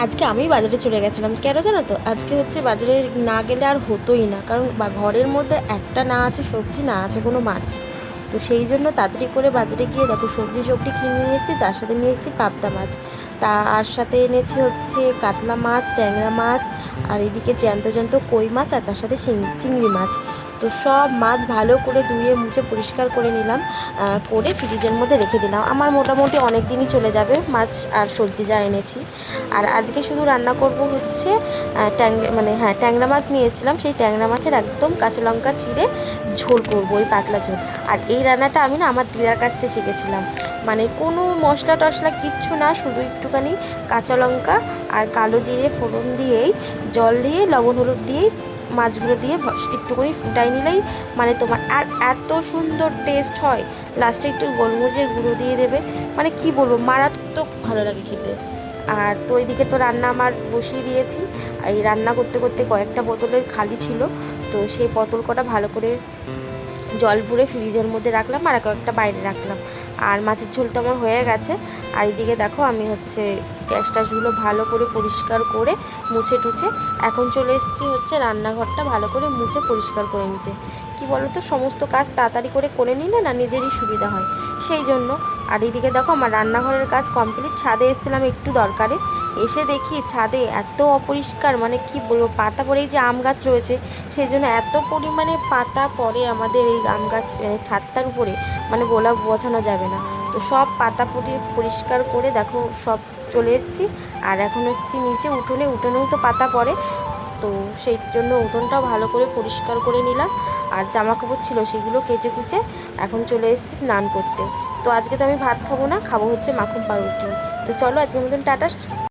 আজকে আমি বাজারে চলে গেছিলাম, কেন জানো তো? আজকে হচ্ছে বাজারে না গেলে আর হতোই না, কারণ ঘরের মধ্যে একটা না আছে সবজি, না আছে কোনো মাছ। তো সেই জন্য তাড়াতাড়ি করে বাজারে গিয়ে দেখো সবজি কিনে নিয়ে এসেছি, তার সাথে নিয়ে এসেছি পাবদা মাছ, তার সাথে এনেছি হচ্ছে কাতলা মাছ, ট্যাংরা মাছ, আর এদিকে জ্যান্ত জ্যান্ত কই মাছ, আর তার সাথে চিংড়ি মাছ। তো সব মাছ ভালো করে ধুয়ে মুছে পরিষ্কার করে নিলাম, করে ফ্রিজের মধ্যে রেখে দিলাম। আমার মোটামুটি অনেক দিনই চলে যাবে মাছ আর সবজি যা এনেছি। আর আজকে শুধু রান্না করব হচ্ছে ট্যাংরা মাছ নিয়ে এসেছিলাম, সেই ট্যাংরা মাছের একদম কাঁচা লঙ্কা চিড়ে ঝোল করবো, ওই পাতলা ঝোল। আর এই রান্নাটা আমি না আমার দিদার কাছ থেকে শিখেছিলাম, মানে কোনো মশলা টশলা কিচ্ছু না, শুধু একটুখানি কাঁচা লঙ্কা আর কালো জিরে ফোড়ন দিয়েই, জল দিয়ে লবণ হলুদ দিয়েই মাছগুলো দিয়ে একটুখানি ফুটাই নিলেই মানে তোমার আর এত সুন্দর টেস্ট হয়। লাস্টে একটু গোলমরিচের গুঁড়ো দিয়ে দেবে, মানে কি বলবো, মারাত্মক ভালো লাগে খেতে। আর তো এইদিকে তো রান্না আমার বসিয়ে দিয়েছি। এই রান্না করতে করতে কয়েকটা বোতলের খালি ছিল, তো সেই বোতল কটা ভালো করে জল ভরে ফ্রিজের মধ্যে রাখলাম, আর কয়েকটা বাইরে রাখলাম। আর মাছের ঝোলটা আমার হয়ে গেছে। আর এইদিকে দেখো আমি হচ্ছে গ্যাস ট্যাসগুলো ভালো করে পরিষ্কার করে মুছে টুছে এখন চলে এসেছি হচ্ছে রান্নাঘরটা ভালো করে মুছে পরিষ্কার করে নিতে। কি বলো তো, সমস্ত কাজ তাড়াতাড়ি করে নিলে না নিজেরই সুবিধা হয়, সেই জন্য। আর এইদিকে দেখো আমার রান্নাঘরের কাজ কমপ্লিট। ছাদে এসেছিলাম একটু দরকারে, এসে দেখি ছাদে এত অপরিষ্কার, মানে কি বলবো, পাতা পড়ে, এই যে আম গাছ রয়েছে সেই জন্য এত পরিমাণে পাতা পড়ে আমাদের এই আম গাছ ছাদটার উপরে, মানে বোঝানো যাবে না। তো সব পাতা পরিষ্কার করে দেখো সব চলে এসেছি। আর এখন এসেছি নিচে উঠোনেও তো পাতা পড়ে, তো সেই জন্য উঠোনটাও ভালো করে পরিষ্কার করে নিলাম। আর জামা কাপড় ছিল সেগুলো কেচে কুচে এখন চলে এসেছি স্নান করতে। তো আজকে তো আমি ভাত খাবো না, খাবো হচ্ছে মাখন পাউরুটি। তো চলো আজকের মতন টাটা।